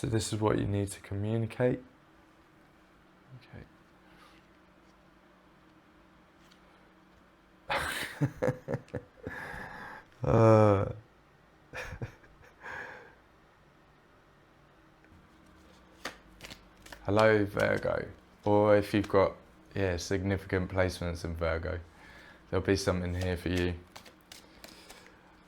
So this is what you need to communicate. Okay. Hello Virgo, or if you've got significant placements in Virgo, there'll be something here for you.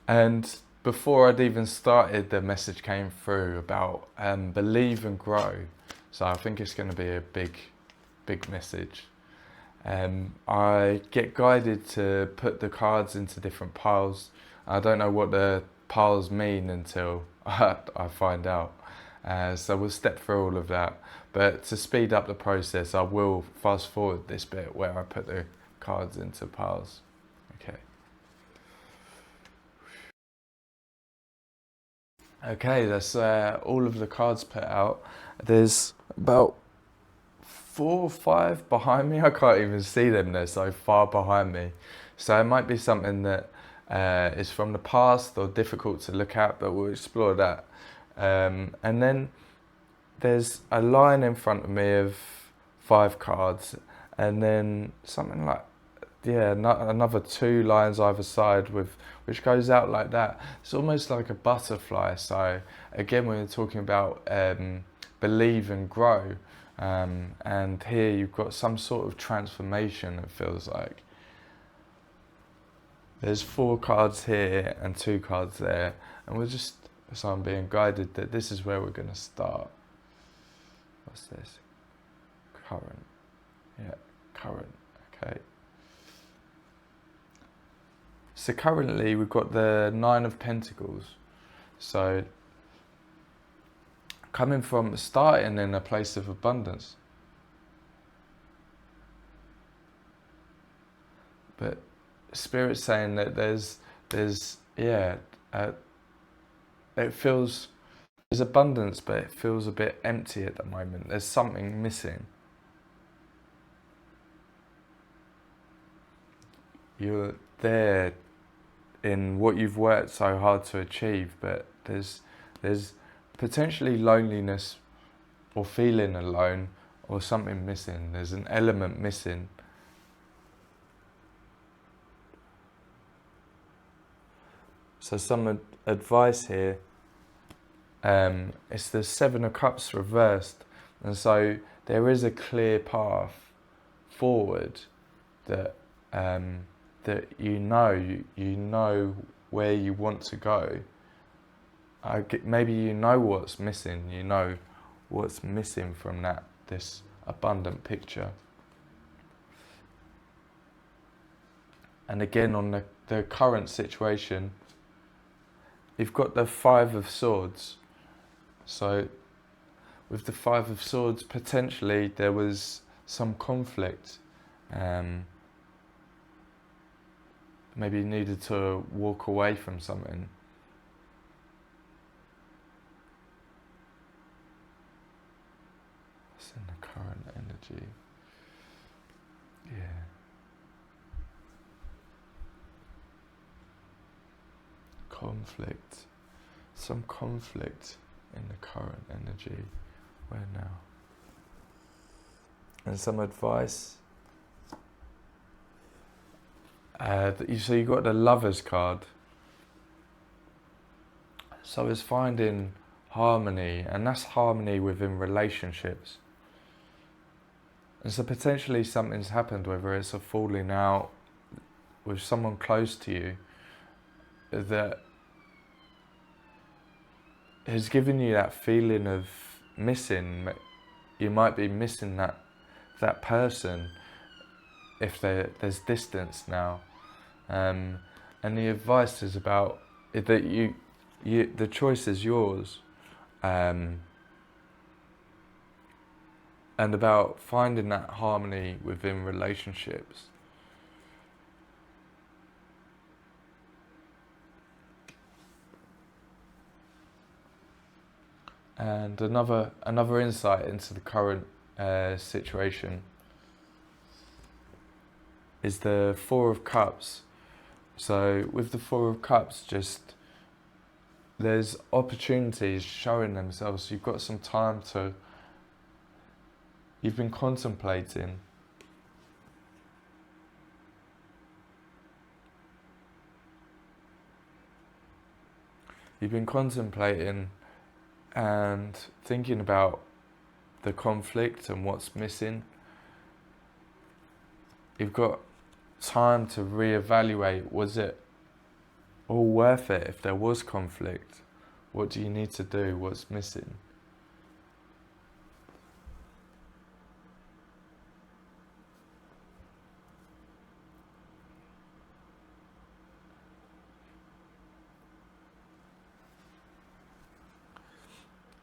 And before I'd even started, the message came through about believe and grow. So I think it's going to be a big message. I get guided to put the cards into different piles. I don't know what the piles mean until I find out. So we'll step through all of that. But to speed up the process, I will fast forward this bit where I put the cards into piles. Okay. Okay, that's all of the cards put out. There's about 4 or 5 behind me. I can't even see them, they're so far behind me. So it might be something that is from the past or difficult to look at, but we'll explore that. And then there's a line in front of me of 5 cards, and then something like, another 2 lines either side which goes out like that. It's almost like a butterfly. So again, we're talking about believe and grow. And here you've got some sort of transformation, it feels like. There's 4 cards here and 2 cards there, and so I'm being guided that this is where we're going to start. What's this? Current. Yeah, current. Okay. So currently we've got the 9 of Pentacles. So coming from starting in a place of abundance. But Spirit's saying that there's abundance, but it feels a bit empty at the moment. There's something missing. You're there in what you've worked so hard to achieve, but there's potentially loneliness or feeling alone or something missing. There's an element missing. So some advice here, it's the 7 of Cups reversed, and so there is a clear path forward that that you know where you want to go. Maybe you know what's missing. You know what's missing from this abundant picture. And again, on the current situation, you've got the 5 of Swords. So with the 5 of Swords, potentially there was some conflict. Maybe you needed to walk away from something. What's in the current energy? Yeah. Conflict. Some conflict in the current energy. Where now? And some advice. So you got the Lovers card. So it's finding harmony, and that's harmony within relationships. And so potentially something's happened, whether it's a falling out with someone close to you, that has given you that feeling of missing. You might be missing that person if there's distance now. And the advice is about that the choice is yours, and about finding that harmony within relationships. And another insight into the current situation is the 4 of Cups. So with the 4 of Cups, just there's opportunities showing themselves. You've got some time to, you've been contemplating. You've been contemplating and thinking about the conflict and what's missing. You've got time to reevaluate, was it all worth it if there was conflict? What do you need to do? What's missing?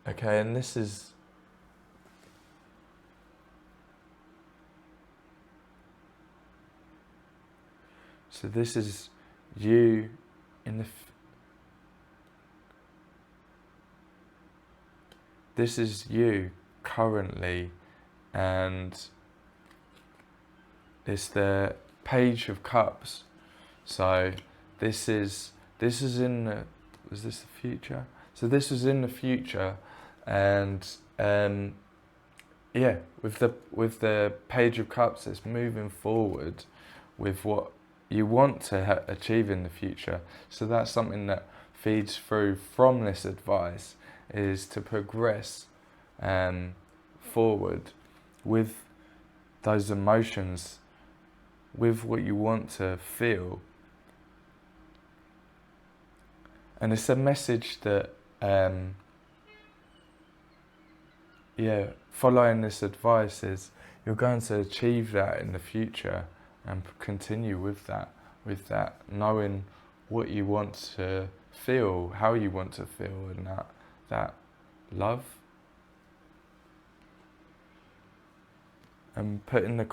Okay, and this is so this is you in the this is you currently, and it's the Page of Cups. So this is in the, was this the future? So this is in the future, and yeah, with the Page of Cups, it's moving forward with what you want to achieve in the future. So that's something that feeds through from this advice, is to progress forward with those emotions, with what you want to feel. And it's a message that following this advice is you're going to achieve that in the future, and continue with that, knowing what you want to feel, how you want to feel, and that love, and putting the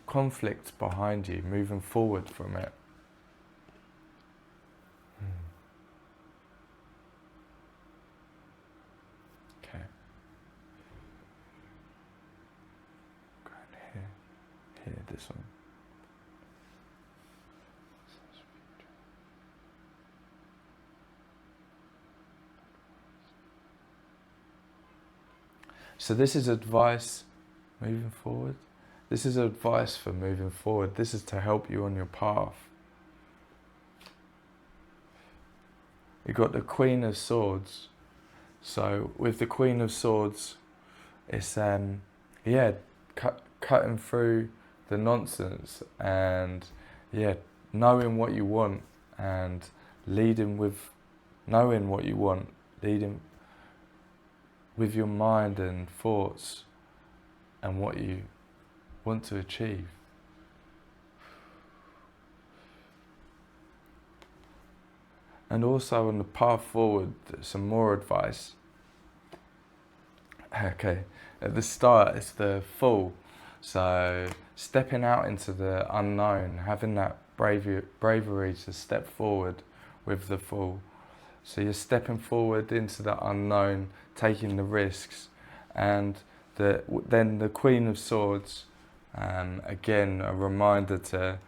conflict behind you, moving forward from it. Okay. Go in here, this one. So this is advice moving forward. This is advice for moving forward. This is to help you on your path. You've got the Queen of Swords. So with the Queen of Swords, it's cutting through the nonsense, and knowing what you want, and leading with knowing what you want, leading with your mind and thoughts and what you want to achieve. And also on the path forward, some more advice. Okay, at the start it's the Fool. So stepping out into the unknown, having that bravery to step forward with the Fool. So you're stepping forward into the unknown, taking the risks, and then the Queen of Swords, again a reminder to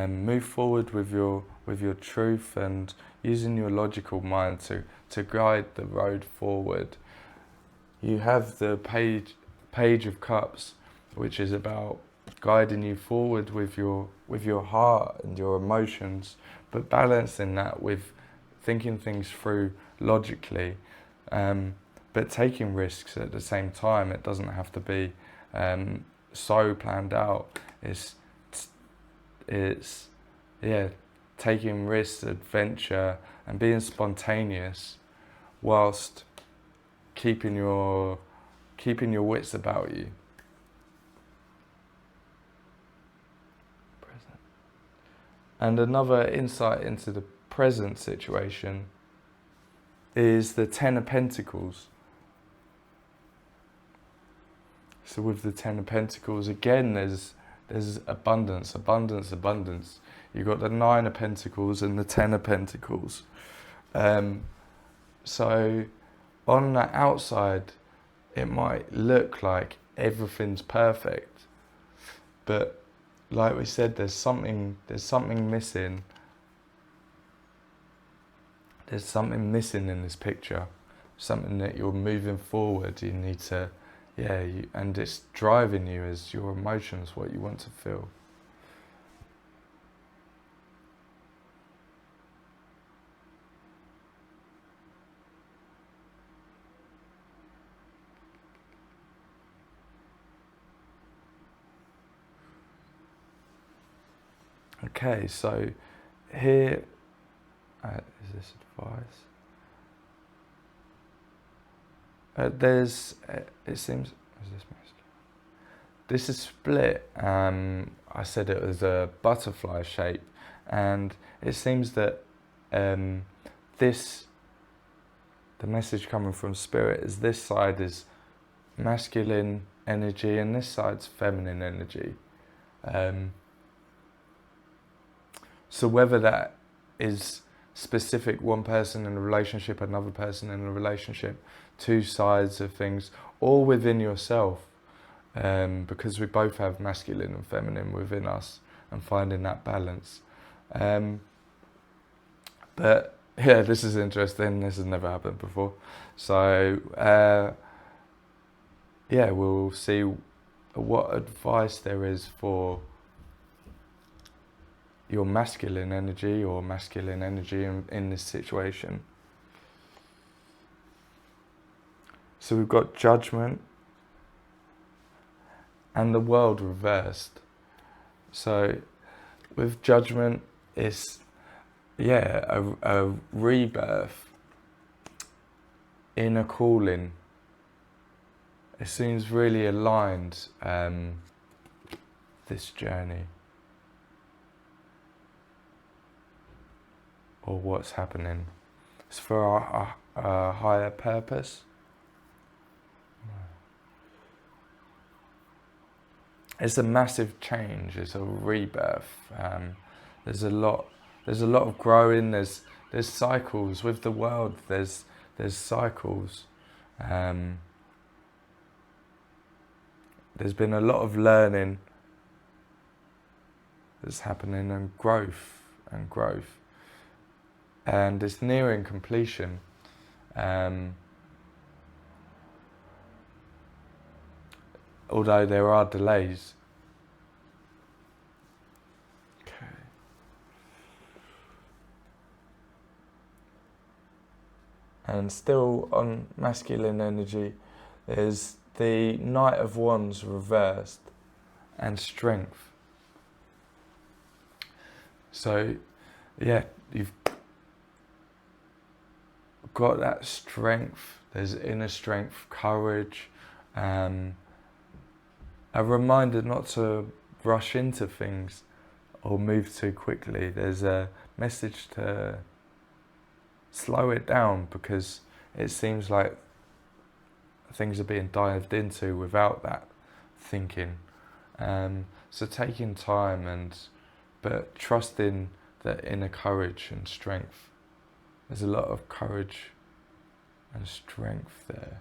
move forward with your truth and using your logical mind to guide the road forward. You have the Page of Cups, which is about guiding you forward with your heart and your emotions, but balancing that with thinking things through logically, but taking risks at the same time. It doesn't have to be so planned out. It's taking risks, adventure, and being spontaneous, whilst keeping your wits about you. Present. And another insight into the present situation is the Ten of Pentacles. So with the Ten of Pentacles, again, there's abundance. You've got the Nine of Pentacles and the Ten of Pentacles. So on the outside, it might look like everything's perfect, but like we said, there's something missing. there's something missing in this picture, something that you're moving forward. You need to, and it's driving you as your emotions, what you want to feel. Okay, so here, is this advice? It seems, is this message? This is split. I said it was a butterfly shape, and it seems that the message coming from Spirit is this side is masculine energy and this side's feminine energy. So whether that is specific, one person in a relationship, another person in a relationship, two sides of things, or within yourself, because we both have masculine and feminine within us, and finding that balance. But yeah, this is interesting. This has never happened before. So we'll see what advice there is for your masculine energy or masculine energy in this situation. So we've got judgment and the world reversed. So with judgment, it's a rebirth in a calling. It seems really aligned, this journey, or what's happening. It's for our higher purpose. It's a massive change. It's a rebirth. There's a lot of growing. There's cycles with the world. There's cycles. There's been a lot of learning that's happening, and growth, and it's nearing completion. Although there are delays. Okay. And still on masculine energy, there's the Knight of Wands reversed and strength. So, you've got that strength. There's inner strength, courage, a reminder not to rush into things or move too quickly. There's a message to slow it down, because it seems like things are being dived into without that thinking. So taking time but trusting that inner courage and strength. There's a lot of courage and strength there.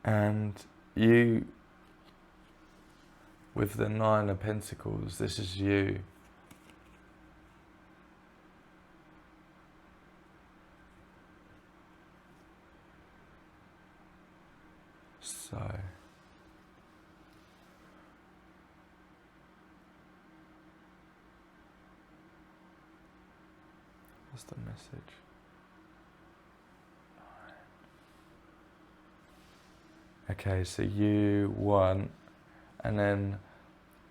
And you, with the Nine of Pentacles, this is you. So, what's the message? Okay, so you want, and then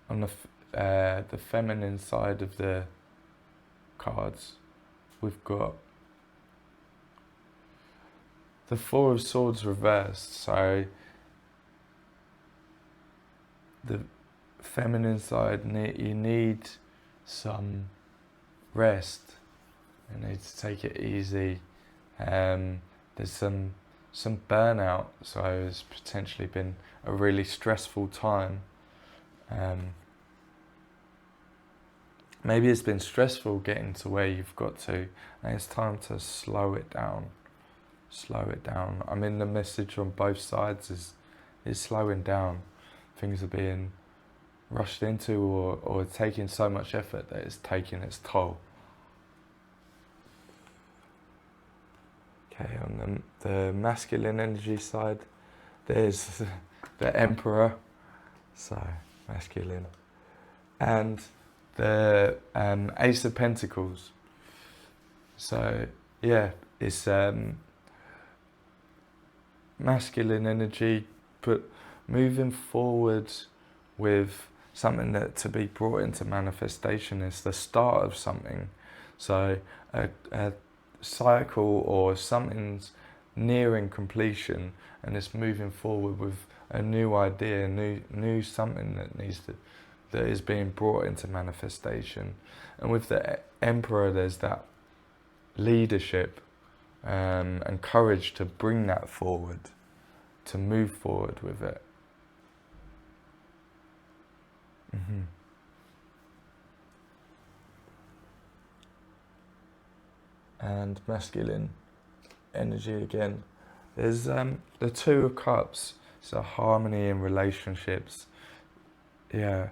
on the feminine side of the cards, we've got the Four of Swords reversed. So the feminine side, you need some rest. You need to take it easy. There's some burnout, so it's potentially been a really stressful time. Maybe it's been stressful getting to where you've got to, and it's time to slow it down. I mean, the message on both sides is slowing down. things are being rushed into or taking so much effort that it's taking its toll. Okay, on the masculine energy side, there's the Emperor, so masculine, and the Ace of Pentacles. So yeah, it's masculine energy, but moving forward with something that to be brought into manifestation is the start of something. So a cycle or something's nearing completion, and it's moving forward with a new idea, new something that is being brought into manifestation. And with the Emperor, there's that leadership and courage to bring that forward, to move forward with it. Mm-hmm. And masculine energy again. There's the Two of Cups, so harmony in relationships. Yeah,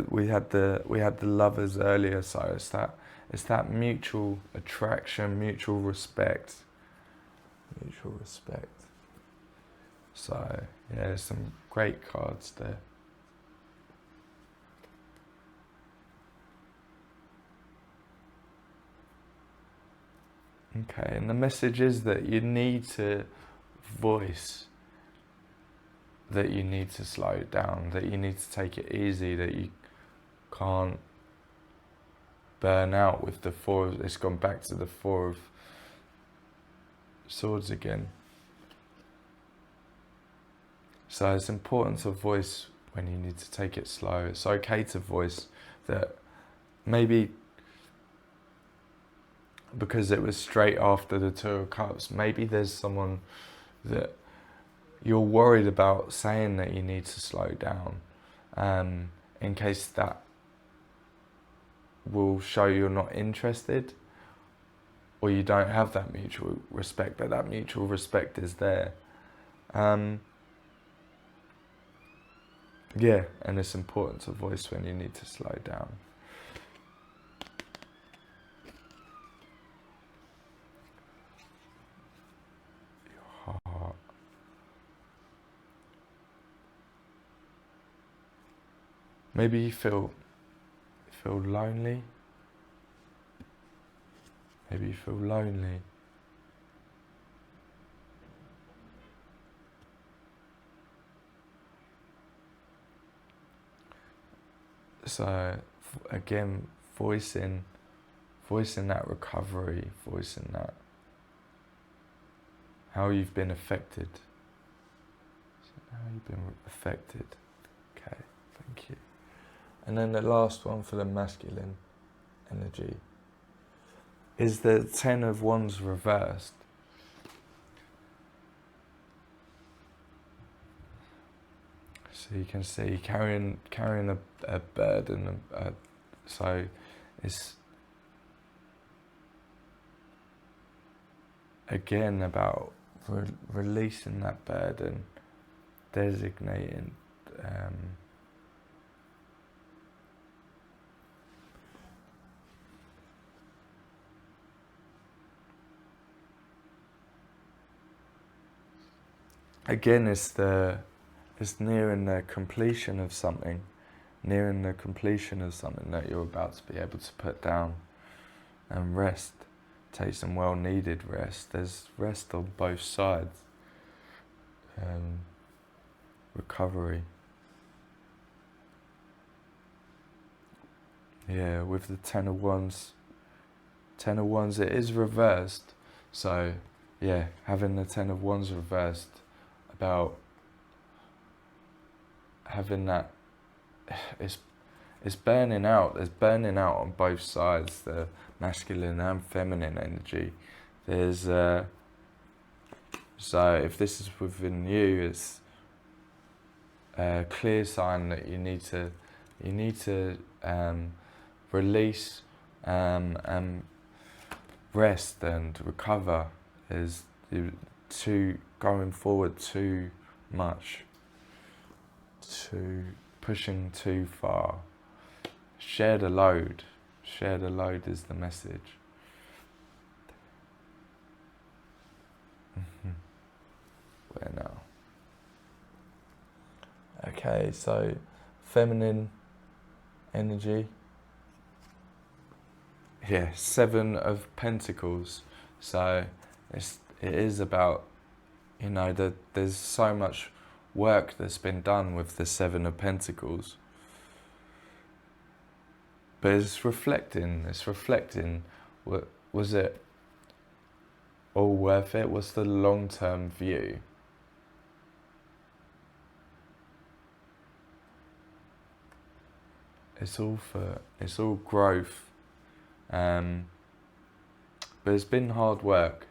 we had the Lovers earlier, so it's that mutual attraction, mutual respect. So yeah, there's some great cards there. Okay, and the message is that you need to voice that you need to slow down, that you need to take it easy, that you can't burn out with the Four of, it's gone back to the Four of Swords again. So it's important to voice when you need to take it slow. It's okay to voice that maybe because it was straight after the Two of Cups, maybe there's someone that you're worried about saying that you need to slow down, in case that will show you're not interested or you don't have that mutual respect, but that mutual respect is there. Yeah, and it's important to voice when you need to slow down. Your heart. Maybe you feel lonely. Maybe you feel lonely. So again, voicing that recovery, voicing that how you've been affected. Okay, thank you. And then the last one for the masculine energy is the Ten of Wands reversed. So you can see carrying a burden. So it's again about releasing that burden, designating. Again, it's nearing the completion of something, that you're about to be able to put down and rest, take some well-needed rest. There's rest on both sides, recovery. Yeah, with the Ten of Wands, it is reversed. So yeah, having the Ten of Wands reversed, about having that, it's burning out. There's burning out on both sides, the masculine and feminine energy. There's so if this is within you, it's a clear sign that you need to release and rest and recover. Is going forward too much, pushing too far. Share the load. Share the load is the message. Where now? Okay, so feminine energy. Yeah, 7 of Pentacles. So it is about, you know, there's so much work that's been done with the 7 of Pentacles. But it's reflecting, was it all worth it? What's the long-term view? It's all growth. But it's been hard work.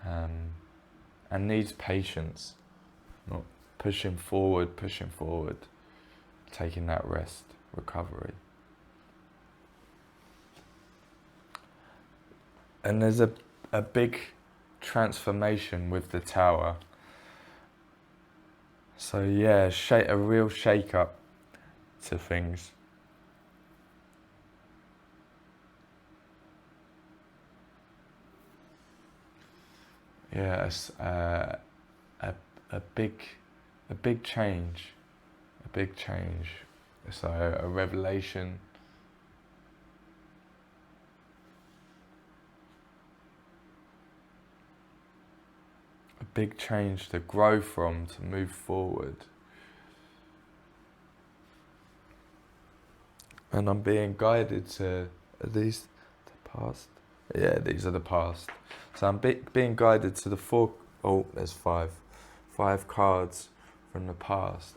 And needs patience. Not pushing forward, taking that rest, recovery. And there's a big transformation with the Tower. So yeah, a real shake-up to things. Yes, a big change, So a revelation. A big change to grow from, to move forward. And I'm being guided to, are these the past? Yeah, these are the past. So I'm being guided to the 4, oh, there's 5 cards from the past.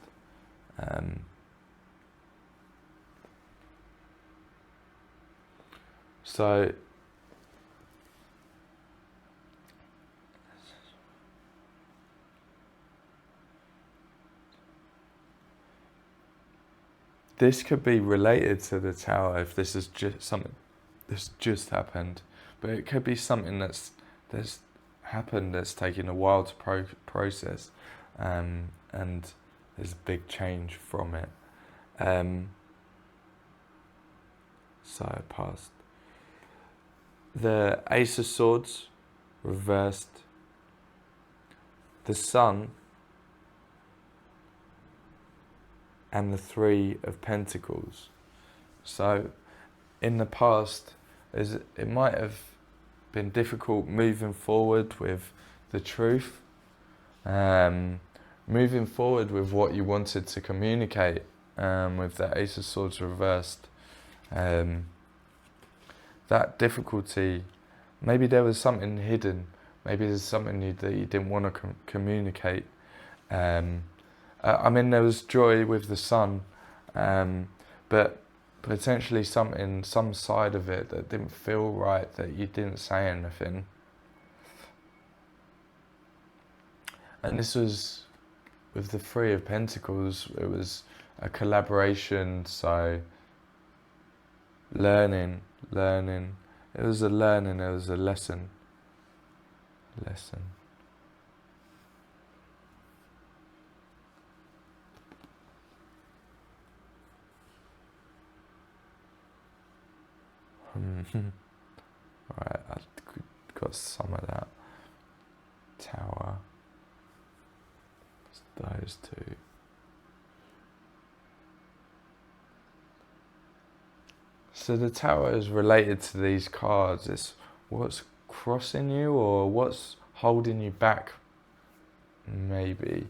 So this could be related to the Tower if this is just something that's just happened, but it could be something that's happened that's taken a while to process, and there's a big change from it. So past. The Ace of Swords, reversed. The Sun. And the 3 of Pentacles. So in the past, it might have been difficult moving forward with the truth, moving forward with what you wanted to communicate, with the Ace of Swords reversed. That difficulty, maybe there was something hidden, maybe there's something that you didn't want to communicate. I mean, there was joy with the Sun, but potentially some side of it that didn't feel right, that you didn't say anything. And this was with the 3 of Pentacles. It was a collaboration, so learning. It was a learning, it was a lesson. Right, I've got some of that. Tower. It's those 2. So the Tower is related to these cards. It's what's crossing you or what's holding you back, maybe.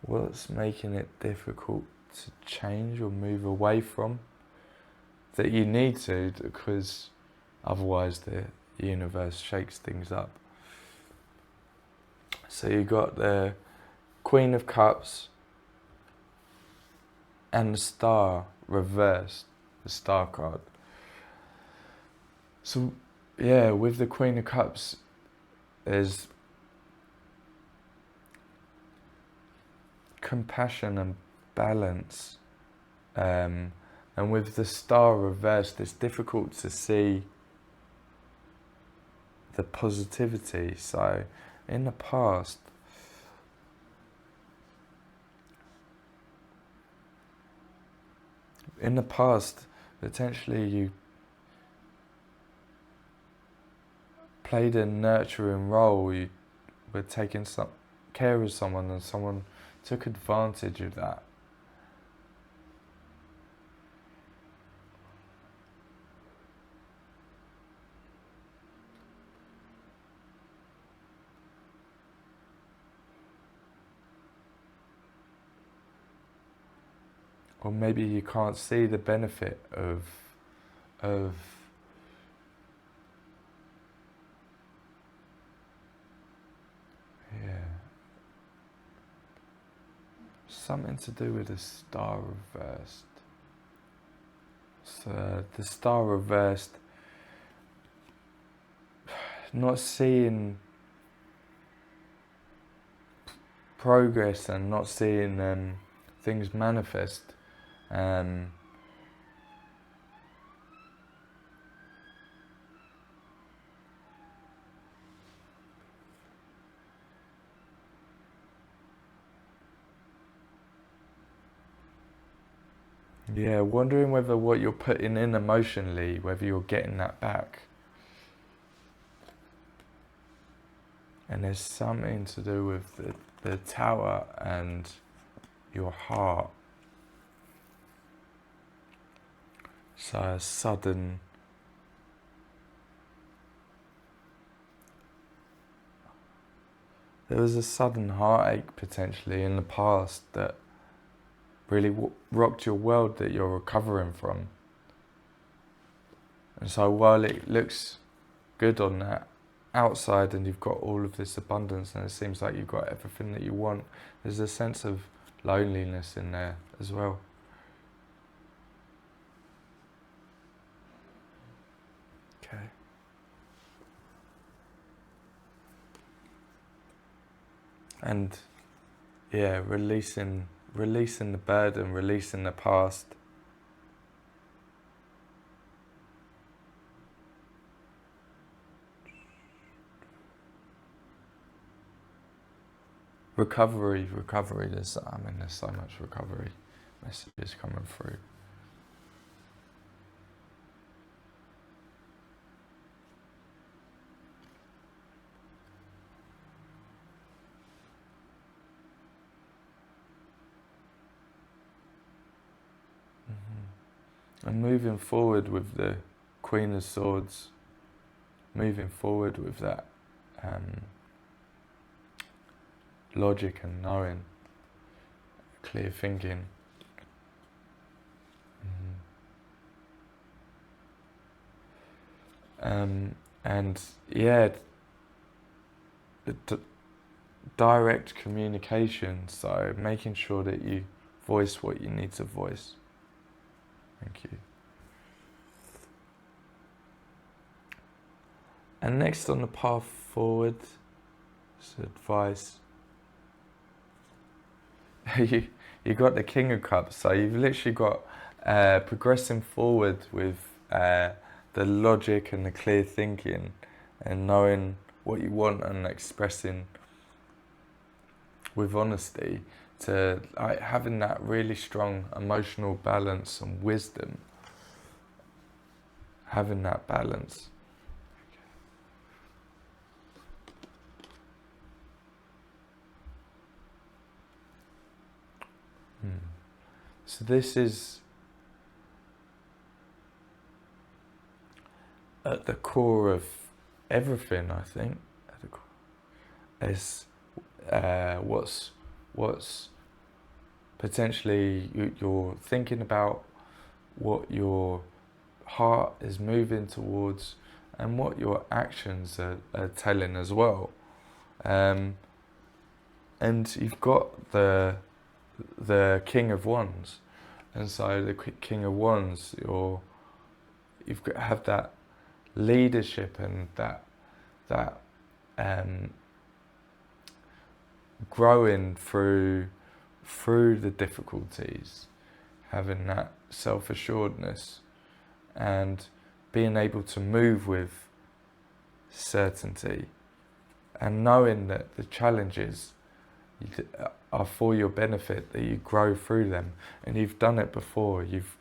What's making it difficult to change or move away from, that you need to, because otherwise the universe shakes things up. So you got the Queen of Cups and the Star reversed, the Star card. So yeah, with the Queen of Cups, there's compassion and balance, and with the Star reversed, it's difficult to see the positivity. So in the past, potentially you played a nurturing role. You were taking some care of someone, and someone took advantage of that. Or maybe you can't see the benefit of yeah, something to do with the star reversed. So the star reversed, not seeing progress and not seeing things manifest. Yeah, wondering whether what you're putting in emotionally, whether you're getting that back. And there's something to do with the tower and your heart. So a sudden, there was a sudden heartache potentially in the past that really rocked your world that you're recovering from. And so while it looks good on that outside and you've got all of this abundance and it seems like you've got everything that you want, there's a sense of loneliness in there as well. Okay. And yeah, releasing the burden, releasing the past. Recovery, there's so much recovery messages coming through. And moving forward with the Queen of Swords, moving forward with that logic and knowing, clear thinking. And yeah, direct communication, so making sure that you voice what you need to voice. Thank you. And next on the path forward, is advice. you got the King of Cups, so you've literally got progressing forward with the logic and the clear thinking and knowing what you want and expressing with honesty, to having that really strong emotional balance and wisdom, having that balance. So this is at the core of everything, I think. At the core is what's potentially you're thinking about, what your heart is moving towards, and what your actions are telling as well. And you've got the King of Wands, and so the King of Wands, you've got to have that leadership and that growing through the difficulties, having that self-assuredness and being able to move with certainty and knowing that the challenges are for your benefit, that you grow through them, and you've done it before. You've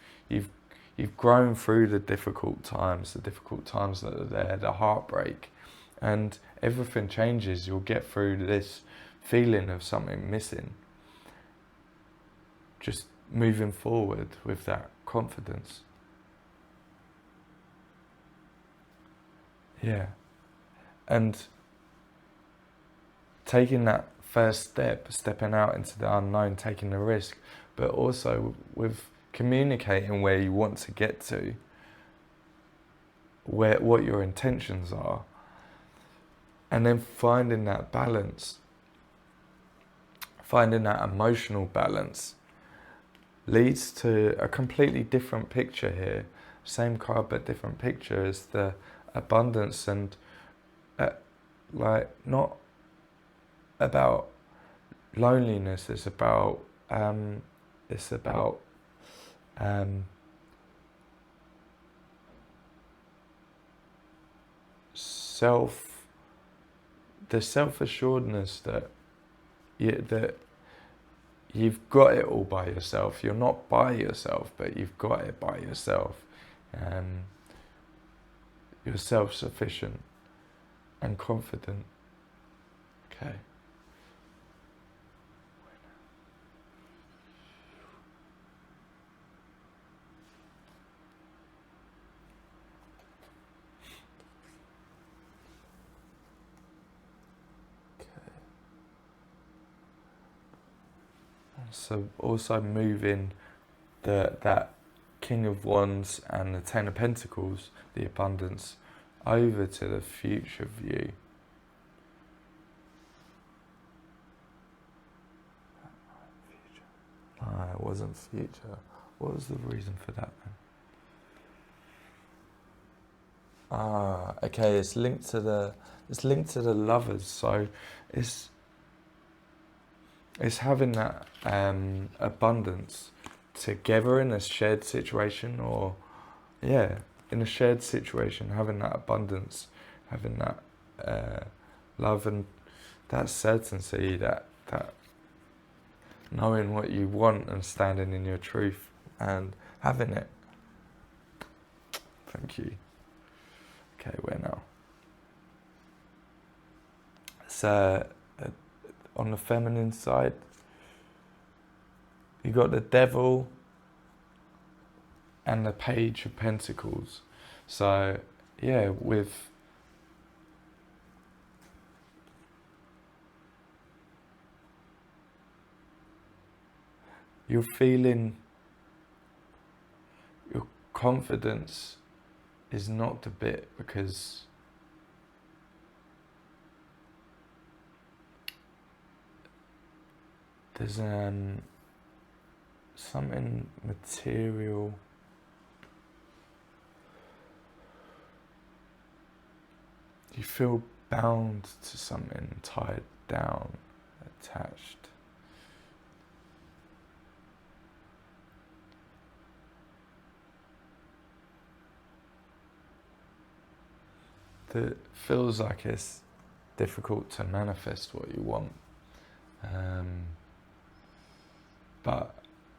grown through the difficult times that are there, the heartbreak, and everything changes. You'll get through this feeling of something missing. Just moving forward with that confidence. Yeah. And taking that first step, stepping out into the unknown, taking the risk, but also with communicating where you want to get to, what your intentions are, and then finding that balance, finding that emotional balance, leads to a completely different picture here. Same card but different picture, is the abundance, and not about loneliness. It's about the self-assuredness that you've got it all by yourself. You're not by yourself, but you've got it by yourself. You're self-sufficient and confident. Okay. So also moving that King of Wands and the Ten of Pentacles, the abundance, over to the future view. No, it wasn't future. What was the reason for that then? Okay, it's linked to the Lovers. So it's having that abundance together in a shared situation, or in a shared situation, having that abundance, having that love and that certainty, that knowing what you want and standing in your truth and having it. Thank you. Okay, where now? So on the feminine side, you got the Devil and the Page of Pentacles. So yeah, with you're feeling your confidence is knocked a bit because there's something material. You feel bound to something, tied down, attached. That feels like it's difficult to manifest what you want. But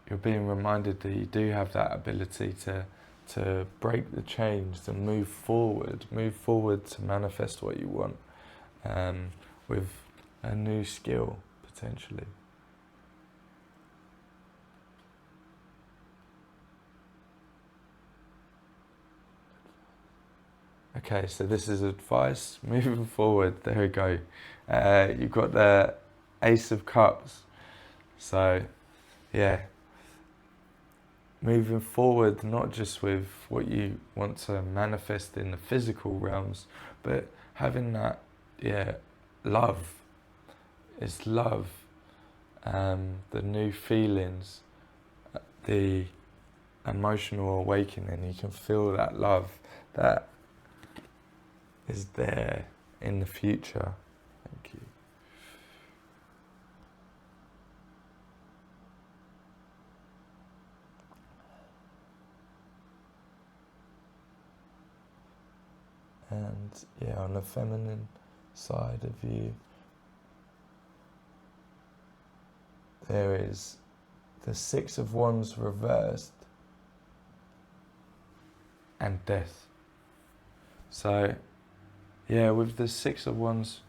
you're being reminded that you do have that ability to break the chains, to move forward to manifest what you want, with a new skill, potentially. Okay, so this is advice moving forward. There we go. You've got the Ace of Cups. So, yeah. Moving forward, not just with what you want to manifest in the physical realms, but having that, love. It's love. The new feelings, the emotional awakening. You can feel that love that is there in the future. Thank you. And on the feminine side of you, there is the Six of Wands reversed and death. So, yeah, with the Six of Wands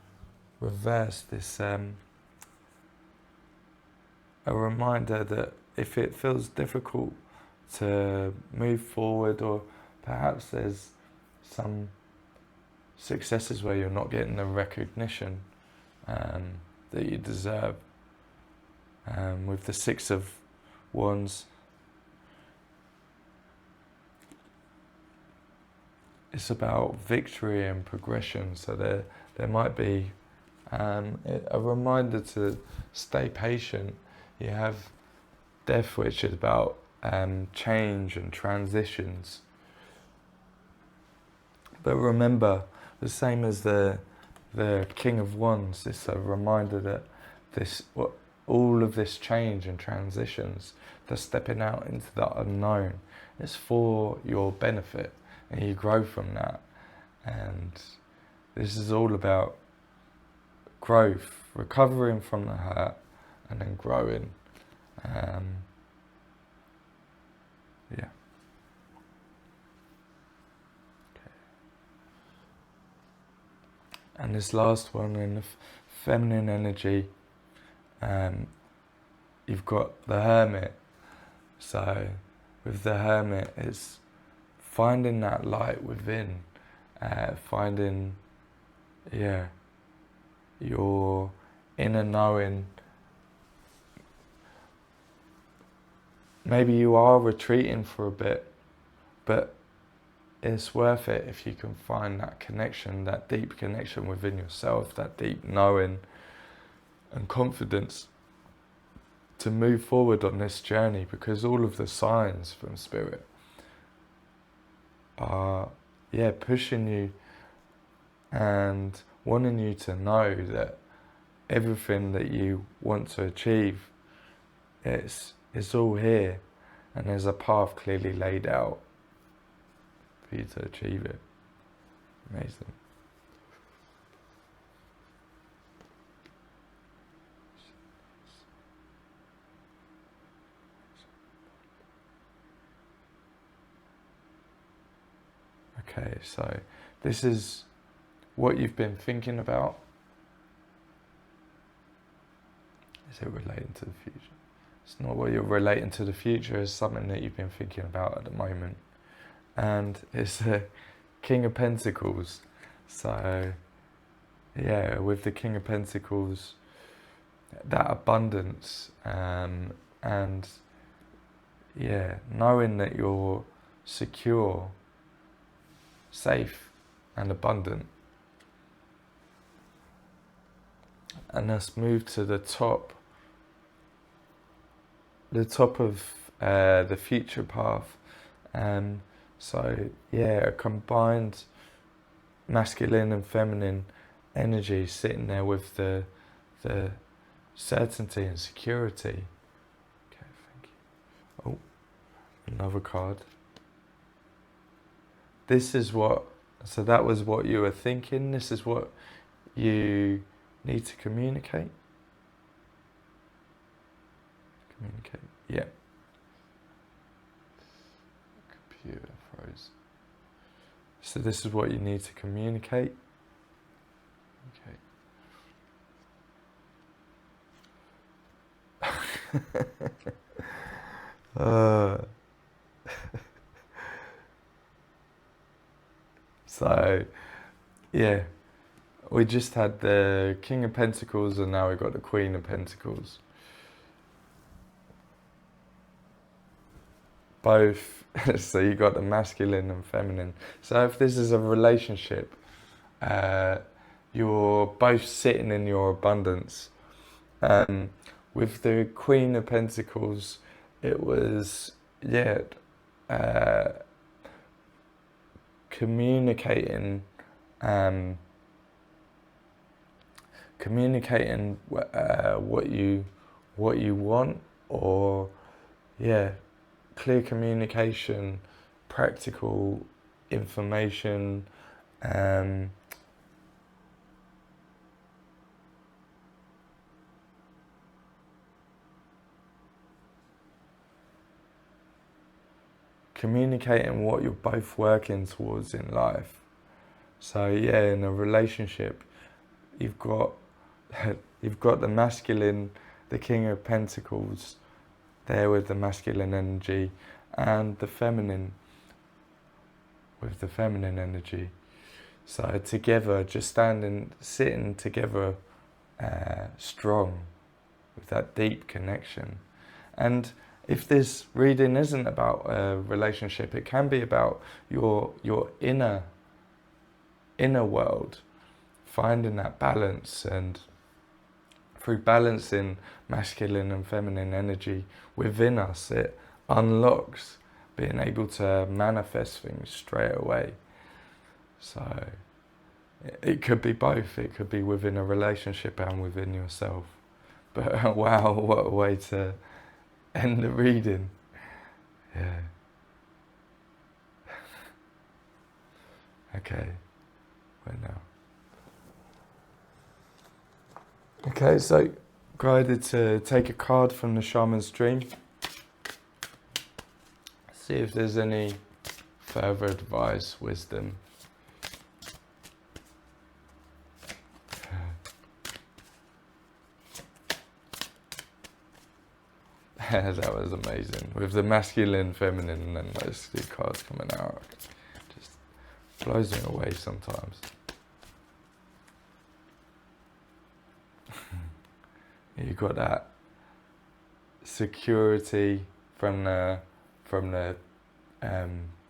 reversed, it's a reminder that if it feels difficult to move forward, or perhaps there's some successes where you're not getting the recognition that you deserve, with the Six of Wands, it's about victory and progression. So there might be a reminder to stay patient. You have death, which is about change and transitions. But remember, the same as the King of Wands, it's a reminder that all of this change and transitions, the stepping out into the unknown, is for your benefit, and you grow from that. And this is all about growth, recovering from the hurt, and then growing. Yeah. Okay. And this last one, in the feminine energy, you've got the Hermit. So with the Hermit, it's finding that light within, finding, your inner knowing. Maybe you are retreating for a bit, but it's worth it if you can find that connection, that deep connection within yourself, that deep knowing and confidence to move forward on this journey, because all of the signs from Spirit are, pushing you and wanting you to know that everything that you want to achieve, it's all here, and there's a path clearly laid out for you to achieve it. Amazing. Okay, so this is what you've been thinking about. Is it relating to the future? It's not what you're relating to the future, it's something that you've been thinking about at the moment. And it's the King of Pentacles. So, with the King of Pentacles, that abundance, and knowing that you're secure, safe, and abundant. And let's move to the top of the future path. A combined masculine and feminine energy sitting there with the certainty and security. Okay, thank you. Oh, another card. So that was what you were thinking. This is what you need to communicate. Yeah. Computer froze. So this is what you need to communicate. Okay. So, we just had the King of Pentacles, and now we've got the Queen of Pentacles. Both, so you got the masculine and feminine. So if this is a relationship, you're both sitting in your abundance. With the Queen of Pentacles, it was, communicating what you want, or clear communication, practical information, communicating what you're both working towards in life. So yeah, in a relationship, you've got the masculine, the King of Pentacles, there with the masculine energy, and the feminine with the feminine energy. So together, just sitting together, strong, with that deep connection. And if this reading isn't about a relationship, it can be about your inner world, finding that balance, and through balancing masculine and feminine energy within us, it unlocks being able to manifest things straight away. So it could be both. It could be within a relationship and within yourself. But wow, what a way to end the reading. Yeah. Okay. Where now? Okay, so guided to take a card from the Shaman's Dream. See if there's any further advice, wisdom. That was amazing. With the masculine, feminine, and then those two cards coming out. Just blows me away sometimes. You got that security from the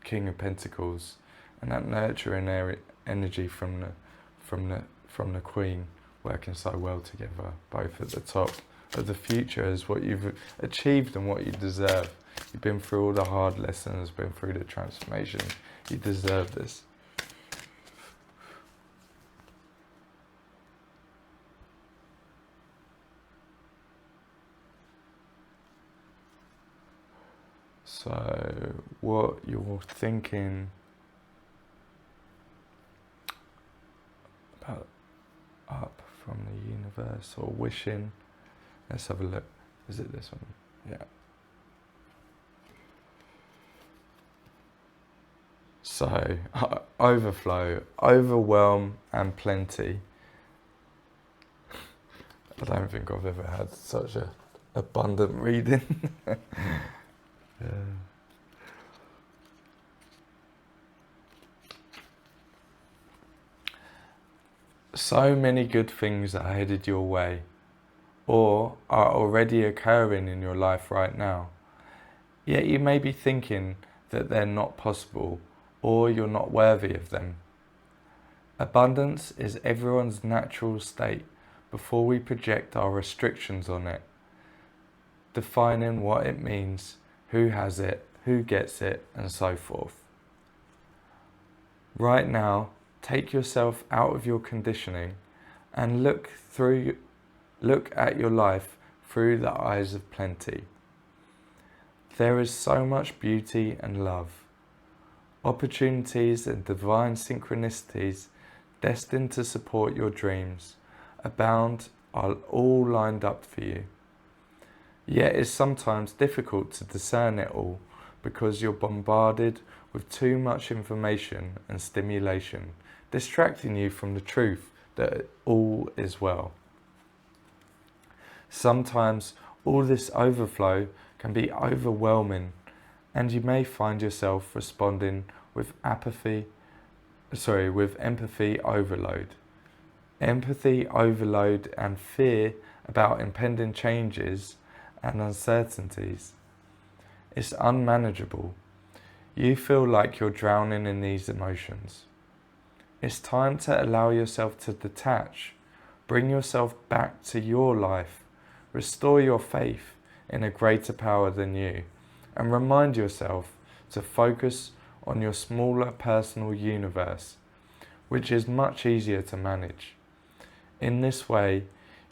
King of Pentacles, and that nurturing energy from the Queen, working so well together, both at the top of the future as what you've achieved and what you deserve. You've been through all the hard lessons, been through the transformation. You deserve this. So what you're thinking about up from the universe, or wishing. Let's have a look. Is it this one? Yeah. So overflow, overwhelm, and plenty. I don't think I've ever had such a abundant reading. Yeah. So many good things are headed your way, or are already occurring in your life right now. Yet you may be thinking that they're not possible, or you're not worthy of them. Abundance is everyone's natural state before we project our restrictions on it, defining what it means, who has it, who gets it, and so forth. Right now, take yourself out of your conditioning and look at your life through the eyes of plenty. There is so much beauty and love, opportunities and divine synchronicities destined to support your dreams abound, are all lined up for you. Yet it's sometimes difficult to discern it all because you're bombarded with too much information and stimulation, distracting you from the truth that all is well. Sometimes all this overflow can be overwhelming, and you may find yourself responding with empathy overload. Empathy overload and fear about impending changes and uncertainties. It's unmanageable. You feel like you're drowning in these emotions. It's time to allow yourself to detach, bring yourself back to your life, restore your faith in a greater power than you, and remind yourself to focus on your smaller personal universe, which is much easier to manage. In this way,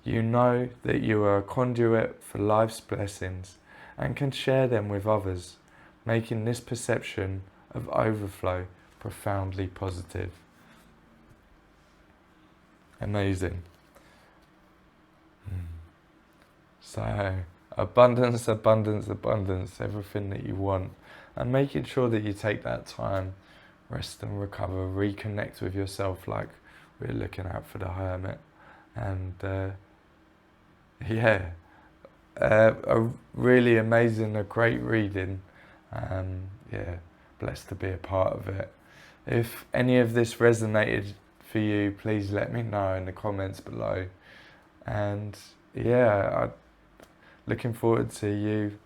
you know that you are a conduit for life's blessings and can share them with others, making this perception of overflow profoundly positive. Amazing. So, abundance, abundance, abundance, everything that you want. and making sure that you take that time, rest and recover, reconnect with yourself, like we're looking out for the hermit. And yeah, a really amazing, a great reading. Yeah, blessed to be a part of it. If any of this resonated for you, please let me know in the comments below. And yeah, I'm looking forward to you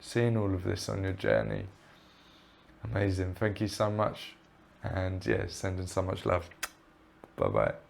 seeing all of this on your journey. Amazing. Thank you so much. And yeah, sending so much love. Bye bye.